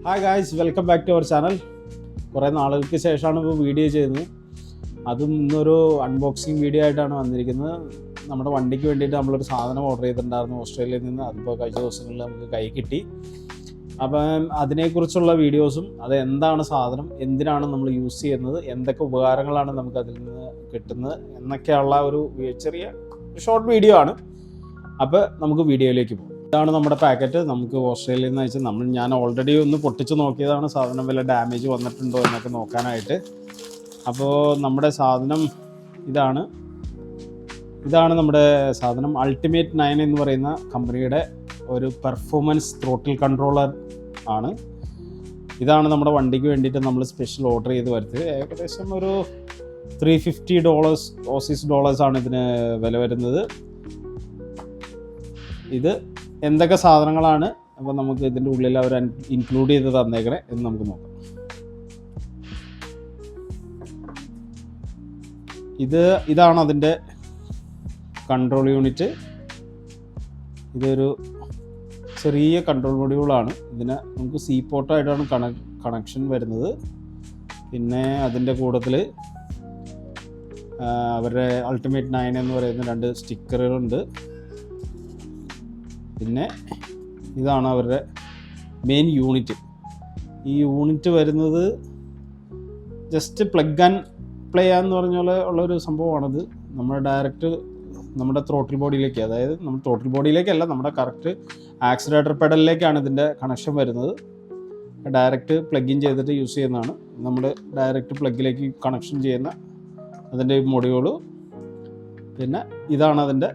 Hi guys, welcome back to our channel. കുറേ നാളുകൾക്ക് ശേഷമാണ് ഇപ്പോൾ വീഡിയോ ചെയ്യുന്നത്. അതും ഇന്നൊരു അൺബോക്സിങ് വീഡിയോ ആയിട്ടാണ് വന്നിരിക്കുന്നത്. നമ്മുടെ വണ്ടിക്ക് വേണ്ടിയിട്ട് നമ്മളൊരു സാധനം ഓർഡർ ചെയ്തിട്ടുണ്ടായിരുന്നു ഓസ്ട്രേലിയയിൽ നിന്ന്. അതിപ്പോൾ കഴിഞ്ഞ ദിവസങ്ങളിൽ നമുക്ക് കൈ കിട്ടി. അപ്പം അതിനെക്കുറിച്ചുള്ള വീഡിയോസും അത് എന്താണ് സാധനം, എന്തിനാണ് നമ്മൾ യൂസ് ചെയ്യുന്നത്, എന്തൊക്കെ ഉപകാരങ്ങളാണ് നമുക്ക് അതിൽ നിന്ന് കിട്ടുന്നത് എന്നൊക്കെയുള്ള ഒരു ചെറിയ ഷോർട്ട് വീഡിയോ ആണ്. അപ്പോൾ നമുക്ക് വീഡിയോയിലേക്ക് പോകും. ഇതാണ് നമ്മുടെ പാക്കറ്റ്. നമുക്ക് ഓസ്ട്രേലിയയിൽ നിന്ന് അയച്ചാൽ ഞാൻ ഓൾറെഡി ഒന്ന് പൊട്ടിച്ച് നോക്കിയതാണ് സാധനം വല്ല ഡാമേജ് വന്നിട്ടുണ്ടോ എന്നൊക്കെ നോക്കാനായിട്ട്. അപ്പോൾ നമ്മുടെ സാധനം ഇതാണ് നമ്മുടെ സാധനം. അൾട്ടിമേറ്റ് 9 എന്ന് പറയുന്ന കമ്പനിയുടെ ഒരു പെർഫോമൻസ് ത്രോട്ടിൽ കൺട്രോളർ ആണ്. ഇതാണ് നമ്മുടെ വണ്ടിക്ക് വേണ്ടിയിട്ട് നമ്മൾ സ്പെഷ്യൽ ഓർഡർ ചെയ്ത് വരുത്തിയത്. ഏകദേശം ഒരു $350 ഓസീസ് ഡോളേഴ്സാണ് ഇതിന് വില വരുന്നത്. ഇത് എന്തൊക്കെ സാധനങ്ങളാണ് അപ്പോൾ നമുക്ക് ഇതിൻ്റെ ഉള്ളിൽ അവർ ഇൻക്ലൂഡ് ചെയ്ത് തന്നേക്കണേ എന്ന് നമുക്ക് നോക്കാം. ഇതാണ് അതിൻ്റെ കൺട്രോൾ യൂണിറ്റ്. ഇതൊരു ചെറിയ കൺട്രോൾ മൊഡ്യൂളാണ്. ഇതിന് നമുക്ക് സി പോർട്ടായിട്ടാണ് കണക്ഷൻ വരുന്നത്. പിന്നെ അതിൻ്റെ കൂട്ടത്തിൽ അവരുടെ അൾട്ടിമേറ്റ് 9 എന്ന് പറയുന്ന 2 സ്റ്റിക്കറുകളുണ്ട്. പിന്നെ ഇതാണ് അവരുടെ മെയിൻ യൂണിറ്റ്. ഈ യൂണിറ്റ് വരുന്നത് ജസ്റ്റ് പ്ലഗ് ആൻഡ് പ്ലേ എന്ന് പറഞ്ഞ പോലെ ഉള്ളൊരു സംഭവമാണിത്. നമ്മൾ ഡയറക്റ്റ് നമ്മുടെ ത്രോട്ടിൽ ബോഡിയിലേക്ക്, അതായത് നമ്മൾ ത്രോട്ടിൽ ബോഡിയിലേക്കല്ല, നമ്മുടെ കറക്റ്റ് ആക്സിലറേറ്റർ പെഡലിലേക്കാണ് ഇതിൻ്റെ കണക്ഷൻ വരുന്നത്. ഡയറക്റ്റ് പ്ലഗ് ഇൻ ചെയ്തിട്ട് യൂസ് ചെയ്യുന്നതാണ്. നമ്മൾ ഡയറക്റ്റ് പ്ലഗിലേക്ക് കണക്ഷൻ ചെയ്യുന്ന അതിൻ്റെ മൊഡ്യൂള്. പിന്നെ ഇതാണ് അതിൻ്റെ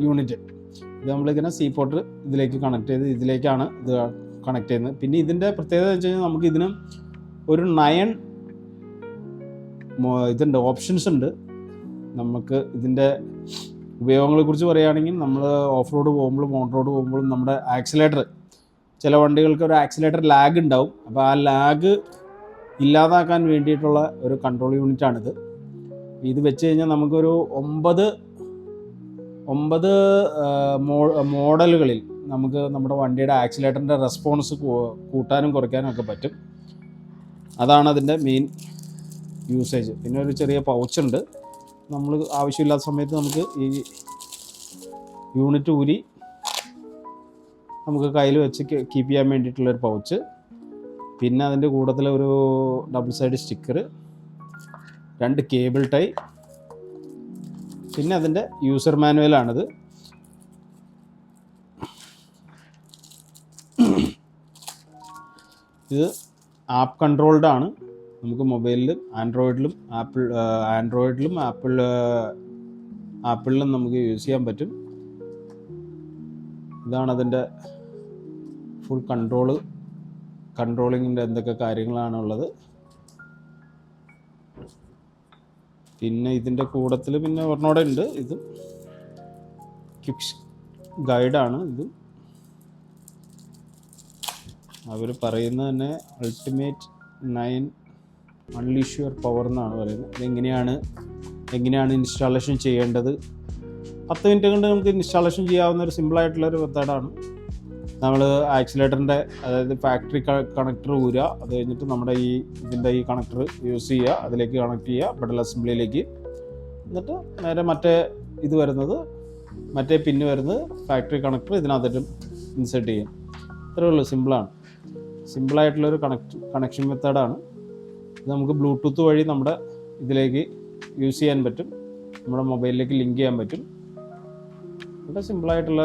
യൂണിറ്റ്. ഇത് നമ്മളിങ്ങനെ സി പോർട്ട് ഇതിലേക്ക് കണക്ട് ചെയ്ത് ഇതിലേക്കാണ് ഇത് കണക്ട് ചെയ്യുന്നത്. പിന്നെ ഇതിൻ്റെ പ്രത്യേകത എന്ന് വെച്ച് കഴിഞ്ഞാൽ നമുക്ക് ഇതിന് ഒരു 9 ഇതുണ്ട്, ഓപ്ഷൻസ് ഉണ്ട്. നമുക്ക് ഇതിൻ്റെ ഉപയോഗങ്ങളെക്കുറിച്ച് പറയുകയാണെങ്കിൽ, നമ്മൾ ഓഫ് റോഡ് പോകുമ്പോഴും ഓൺ റോഡ് പോകുമ്പോഴും നമ്മുടെ ആക്സിലേറ്റർ, ചില വണ്ടികൾക്ക് ഒരു ആക്സിലേറ്റർ ലാഗ് ഉണ്ടാവും. അപ്പോൾ ആ ലാഗ് ഇല്ലാതാക്കാൻ വേണ്ടിയിട്ടുള്ള ഒരു കൺട്രോൾ യൂണിറ്റാണിത്. ഇത് വെച്ച് കഴിഞ്ഞാൽ നമുക്കൊരു 9 മോഡലുകളിൽ നമുക്ക് നമ്മുടെ വണ്ടിയുടെ ആക്സിലേറ്ററിൻ്റെ റെസ്പോൺസ് കൂട്ടാനും കുറയ്ക്കാനും ഒക്കെ പറ്റും. അതാണ് അതിൻ്റെ മെയിൻ യൂസേജ്. പിന്നെ ഒരു ചെറിയ പൗച്ചുണ്ട്. നമ്മൾ ആവശ്യമില്ലാത്ത സമയത്ത് നമുക്ക് ഈ യൂണിറ്റ് ഊരി നമുക്ക് കയ്യിൽ വെച്ച് കീപ്പ് ചെയ്യാൻ വേണ്ടിയിട്ടുള്ളൊരു പൗച്ച്. പിന്നെ അതിൻ്റെ കൂട്ടത്തിൽ ഒരു double side sticker, 2 cable tie, പിന്നെ അതിൻ്റെ യൂസർ മാനുവലാണിത്. ഇത് ആപ്പ് കൺട്രോൾഡ് ആണ്. നമുക്ക് മൊബൈലിലും ആൻഡ്രോയിഡിലും ആപ്പിളിലും നമുക്ക് യൂസ് ചെയ്യാൻ പറ്റും. ഇതാണ് അതിൻ്റെ ഫുൾ കൺട്രോളിങ്ങിൻ്റെ എന്തൊക്കെ കാര്യങ്ങളാണുള്ളത്. പിന്നെ ഇതിൻ്റെ കൂട്ടത്തിൽ പിന്നെ ഒരെണ്ണോടെ ഉണ്ട്. ഇത് ക്വിക്ക് ഗൈഡാണ്. ഇത് അവർ പറയുന്നത് തന്നെ അൾട്ടിമേറ്റ് 9 അൺലീഷ് യുവർ പവർ എന്നാണ് പറയുന്നത്. എങ്ങനെയാണ് ഇൻസ്റ്റാളേഷൻ ചെയ്യേണ്ടത്. 10 മിനിറ്റ് കൊണ്ട് നമുക്ക് ഇൻസ്റ്റാളേഷൻ ചെയ്യാവുന്ന ഒരു സിമ്പിളായിട്ടുള്ളൊരു മെത്തേഡാണ്. നമ്മൾ ആക്സിലേറ്ററിൻ്റെ, അതായത് ഫാക്ടറി കണക്ടർ ഊരുക, അത് കഴിഞ്ഞിട്ട് നമ്മുടെ ഇതിൻ്റെ ഈ കണക്ടർ യൂസ് ചെയ്യുക, അതിലേക്ക് കണക്ട് ചെയ്യുക പെഡൽ അസംബ്ലിയിലേക്ക്. എന്നിട്ട് നേരെ മറ്റേ പിന്ന് വരുന്നത് ഫാക്ടറി കണക്ടർ ഇതിനകത്തിട്ടും ഇൻസേർട്ട് ചെയ്യാം. ഇത്രയേ ഉള്ളൂ. സിമ്പിളായിട്ടുള്ളൊരു കണക്ഷൻ മെത്തേഡാണ്. ഇത് നമുക്ക് ബ്ലൂടൂത്ത് വഴി നമ്മുടെ ഇതിലേക്ക് യൂസ് ചെയ്യാൻ പറ്റും, നമ്മുടെ മൊബൈലിലേക്ക് ലിങ്ക് ചെയ്യാൻ പറ്റും. ഇവിടെ സിമ്പിളായിട്ടുള്ള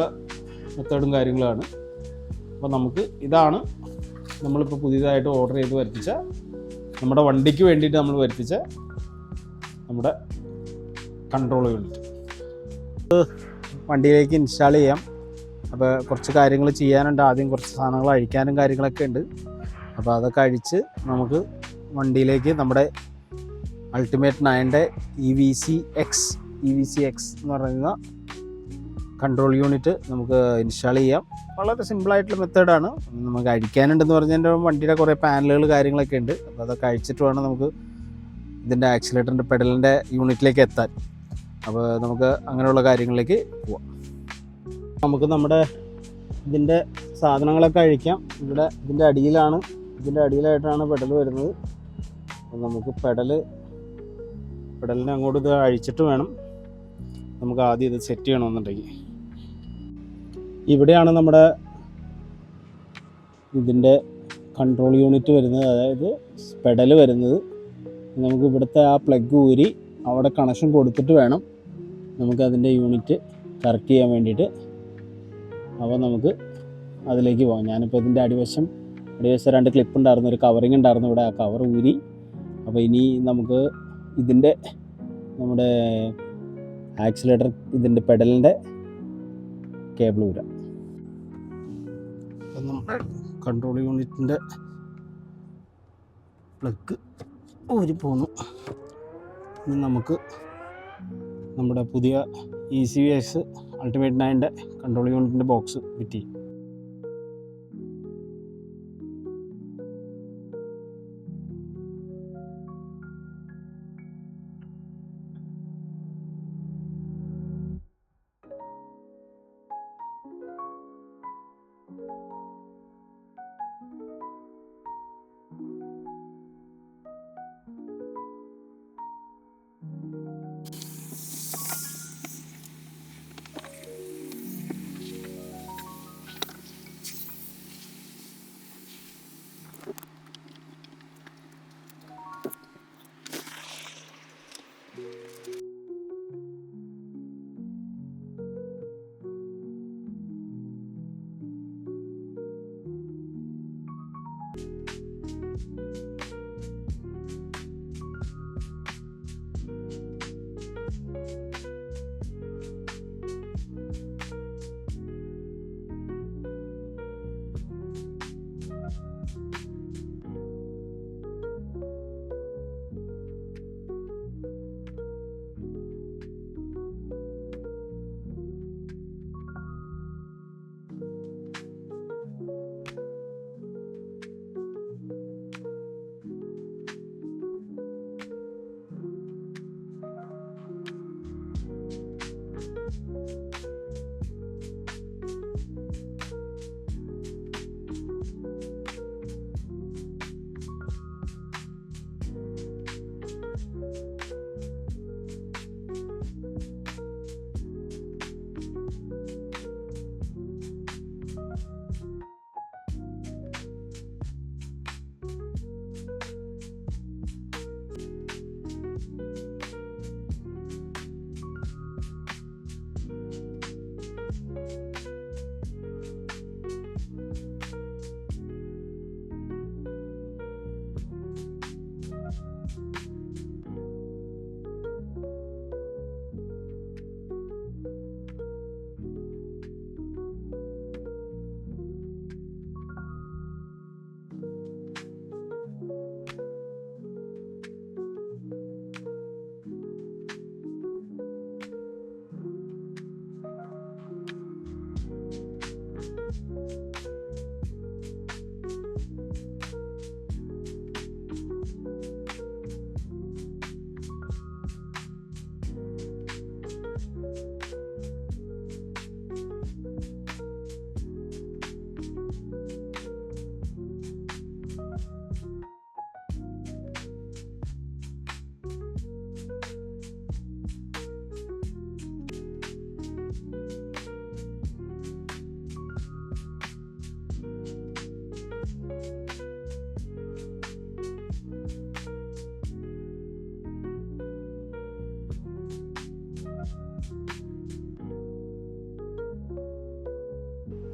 മെത്തേഡും കാര്യങ്ങളാണ്. അപ്പോൾ ഇതാണ് നമ്മളിപ്പോൾ പുതിയതായിട്ട് ഓർഡർ ചെയ്ത് വരുത്തിച്ച, നമ്മുടെ വണ്ടിക്ക് വേണ്ടിയിട്ട് നമ്മൾ വരുത്തിച്ച നമ്മുടെ കൺട്രോൾ യൂണിറ്റ്. വണ്ടിയിലേക്ക് ഇൻസ്റ്റാൾ ചെയ്യാം. അപ്പോൾ കുറച്ച് കാര്യങ്ങൾ ചെയ്യാനുണ്ട്. ആദ്യം കുറച്ച് സാധനങ്ങൾ അഴിക്കാനും കാര്യങ്ങളൊക്കെ ഉണ്ട്. അപ്പോൾ അതൊക്കെ അഴിച്ച് നമുക്ക് വണ്ടിയിലേക്ക് നമ്മുടെ അൾട്ടിമേറ്റ് 9ൻ്റെ EVC X എന്ന് പറയുന്ന കൺട്രോൾ യൂണിറ്റ് നമുക്ക് ഇൻസ്റ്റാൾ ചെയ്യാം. വളരെ സിമ്പിളായിട്ടുള്ള മെത്തേഡാണ്. നമുക്ക് അഴിക്കാനുണ്ടെന്ന് പറഞ്ഞാൽ വണ്ടിയുടെ കുറേ പാനലുകൾ കാര്യങ്ങളൊക്കെ ഉണ്ട്. അപ്പോൾ അതൊക്കെ അഴിച്ചിട്ട് വേണം നമുക്ക് ഇതിൻ്റെ ആക്സിലേറ്ററിൻ്റെ പെഡലിൻ്റെ യൂണിറ്റിലേക്ക് എത്താൻ. അപ്പോൾ നമുക്ക് അങ്ങനെയുള്ള കാര്യങ്ങളിലേക്ക് പോവാം. നമുക്ക് നമ്മുടെ ഇതിൻ്റെ സാധനങ്ങളൊക്കെ അഴിക്കാം. ഇവിടെ ഇതിൻ്റെ അടിയിലായിട്ടാണ് പെഡൽ വരുന്നത്. അപ്പോൾ നമുക്ക് പെഡലിനെ അങ്ങോട്ട് ഇത് അഴിച്ചിട്ട് വേണം നമുക്ക് ആദ്യം ഇത് സെറ്റ് ചെയ്യണമെന്നുണ്ടെങ്കിൽ. ഇവിടെയാണ് നമ്മുടെ ഇതിൻ്റെ കൺട്രോൾ യൂണിറ്റ് വരുന്നത്, അതായത് പെഡൽ വരുന്നത്. നമുക്ക് ഇവിടുത്തെ ആ പ്ലഗ് ഊരി അവിടെ കണക്ഷൻ കൊടുത്തിട്ട് വേണം നമുക്കതിൻ്റെ യൂണിറ്റ് കറക്റ്റ് ചെയ്യാൻ വേണ്ടിയിട്ട്. അപ്പോൾ നമുക്ക് അതിലേക്ക് പോകാം. ഞാനിപ്പോൾ ഇതിൻ്റെ അടിവശം 2 ക്ലിപ്പ് ഉണ്ടായിരുന്നു, ഒരു കവറിങ് ഉണ്ടായിരുന്നു ഇവിടെ. ആ കവർ ഊരി. അപ്പോൾ ഇനി നമുക്ക് നമ്മുടെ ആക്സിലേറ്റർ ഇതിൻ്റെ പെഡലിൻ്റെ കേബിൾ ഊരാം. അപ്പം നമ്മുടെ കൺട്രോൾ യൂണിറ്റിൻ്റെ പ്ലഗ് ഊരി പോന്നു. ഇനി നമുക്ക് നമ്മുടെ പുതിയ ECVX Ultimate 9 കൺട്രോൾ യൂണിറ്റിൻ്റെ ബോക്സ് ഫിറ്റ് ചെയ്യും.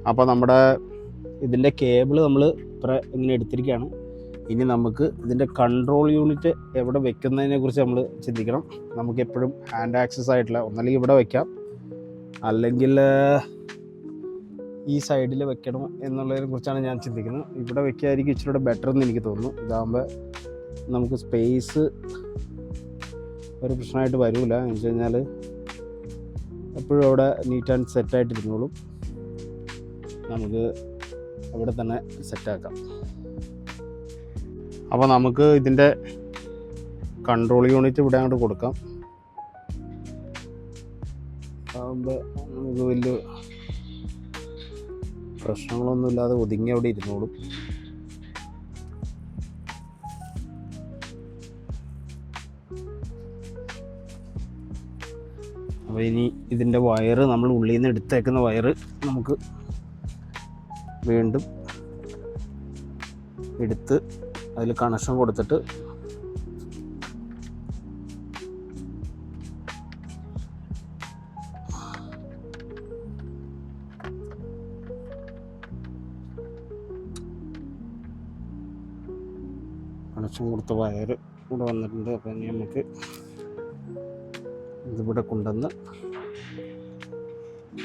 അപ്പോൾ നമ്മുടെ ഇതിൻ്റെ കേബിൾ നമ്മൾ ഇങ്ങനെ എടുത്തിരിക്കുകയാണ്. ഇനി നമുക്ക് ഇതിൻ്റെ കൺട്രോൾ യൂണിറ്റ് എവിടെ വെക്കുന്നതിനെ കുറിച്ച് നമ്മൾ ചിന്തിക്കണം. നമുക്ക് എപ്പോഴും ഹാൻഡ് ആക്സസ് ആയിട്ടുള്ള ഒന്നല്ലെങ്കിൽ ഇവിടെ വെക്കാം, അല്ലെങ്കിൽ ഈ സൈഡിൽ വെക്കണം എന്നുള്ളതിനെ കുറിച്ചാണ് ഞാൻ ചിന്തിക്കുന്നത്. ഇവിടെ വെക്കായിരിക്കും ഇച്ചിരി ബെറ്റർ എന്ന് എനിക്ക് തോന്നുന്നു. ഇതാകുമ്പോൾ നമുക്ക് സ്പേസ് ഒരു പ്രശ്നമായിട്ട് വരില്ല. എന്ന് വെച്ച് കഴിഞ്ഞാൽ എപ്പോഴും അവിടെ നീറ്റ് ആൻഡ് സെറ്റായിട്ടിരുന്നോളും. നമുക്ക് അവിടെ തന്നെ സെറ്റാക്കാം. അപ്പോൾ നമുക്ക് ഇതിൻ്റെ കൺട്രോൾ യൂണിറ്റ് ഇവിടെ അങ്ങോട്ട് കൊടുക്കാം. ആകുമ്പോൾ നമുക്ക് വലിയ പ്രശ്നങ്ങളൊന്നുമില്ലാതെ ഒതുങ്ങി അവിടെ ഇരുന്നോളും. അപ്പോൾ ഇനി ഇതിൻ്റെ വയറ് നമ്മൾ ഉള്ളിൽ നിന്ന് എടുത്തേക്കുന്ന വയറ് നമുക്ക് വീണ്ടും എടുത്ത് അതിൽ കണക്ഷൻ കൊടുത്തിട്ട് കണക്ഷൻ കൊടുത്ത വയറ് ഇവിടെ വന്നിട്ടുണ്ട്. അപ്പോൾ ഇനി നമുക്ക് ഇതിവിടെ കൊണ്ടുവന്ന്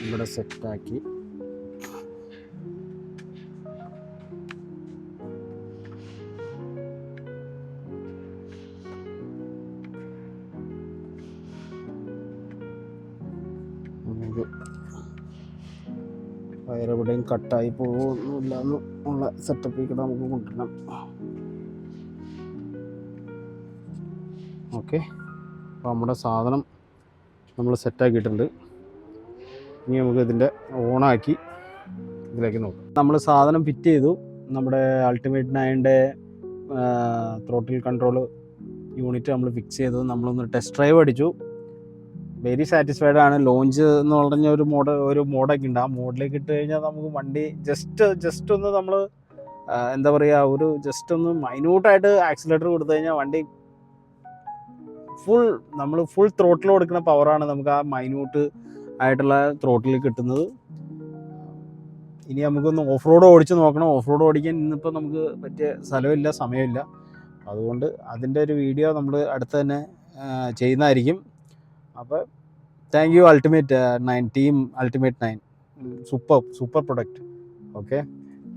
ഇവിടെ സെറ്റാക്കി വയറെവിടെയും കട്ടായി പോകുന്നില്ല എന്നുള്ള സെറ്റപ്പിൽ നമുക്ക് കൊണ്ടുവരണം. ഓക്കെ, അപ്പോൾ നമ്മുടെ സാധനം നമ്മൾ സെറ്റാക്കിയിട്ടുണ്ട്. ഇനി നമുക്ക് ഇതിൻ്റെ ഓണാക്കി ഇതിലേക്ക് നോക്കാം. നമ്മൾ സാധനം ഫിറ്റ് ചെയ്തു. നമ്മുടെ അൾട്ടിമേറ്റ് 9ൻ്റെ ത്രോട്ടിൽ കൺട്രോൾ യൂണിറ്റ് നമ്മൾ ഫിക്സ് ചെയ്തു. നമ്മളൊന്ന് ടെസ്റ്റ് ഡ്രൈവ് അടിച്ചു. വെരി സാറ്റിസ്ഫൈഡ് ആണ്. ലോഞ്ച് എന്ന് പറഞ്ഞ ഒരു മോഡൊക്കെ ഉണ്ട്. ആ മോഡിലേക്ക് ഇട്ട് കഴിഞ്ഞാൽ നമുക്ക് വണ്ടി ജസ്റ്റ് ഒന്ന് നമ്മൾ എന്താ പറയുക, ജസ്റ്റ് ഒന്ന് മൈന്യൂട്ടായിട്ട് ആക്സിലേറ്റർ കൊടുത്തു കഴിഞ്ഞാൽ വണ്ടി ഫുൾ ത്രോട്ടിൽ കൊടുക്കുന്ന പവറാണ് നമുക്ക് ആ മൈന്യൂട്ട് ആയിട്ടുള്ള ത്രോട്ടിൽ കിട്ടുന്നത്. ഇനി നമുക്കൊന്ന് ഓഫ് റോഡ് ഓടിച്ച് നോക്കണം. ഓഫ് റോഡ് ഓടിക്കാൻ ഇന്നിപ്പോൾ നമുക്ക് പറ്റിയ സ്ഥലമില്ല, സമയമില്ല. അതുകൊണ്ട് അതിൻ്റെ ഒരു വീഡിയോ നമ്മൾ അടുത്ത് തന്നെ ചെയ്യുന്നതായിരിക്കും. അപ്പോൾ thank you ultimate 9 team ultimate 9. Super product. Okay,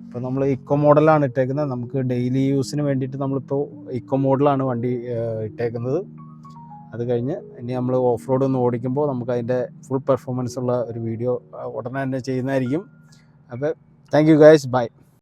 ഇപ്പോൾ നമ്മൾ ഇക്കോ മോഡലാണ് ഇട്ടേക്കുന്നത്. നമുക്ക് ഡെയിലി യൂസിന് വേണ്ടിയിട്ട് നമ്മളിപ്പോൾ ഇക്കോ മോഡലാണ് വണ്ടി ഇട്ടേക്കുന്നത്. അത് കഴിഞ്ഞ് ഇനി നമ്മൾ ഓഫ് റോഡ് ഒന്ന് ഓടിക്കുമ്പോൾ നമുക്ക് അതിൻ്റെ ഫുൾ പെർഫോമൻസ് ഉള്ള ഒരു വീഡിയോ ഉടനെ തന്നെ ചെയ്യുന്നതായിരിക്കും. അപ്പോൾ താങ്ക് യു ഗൈസ്, ബൈ.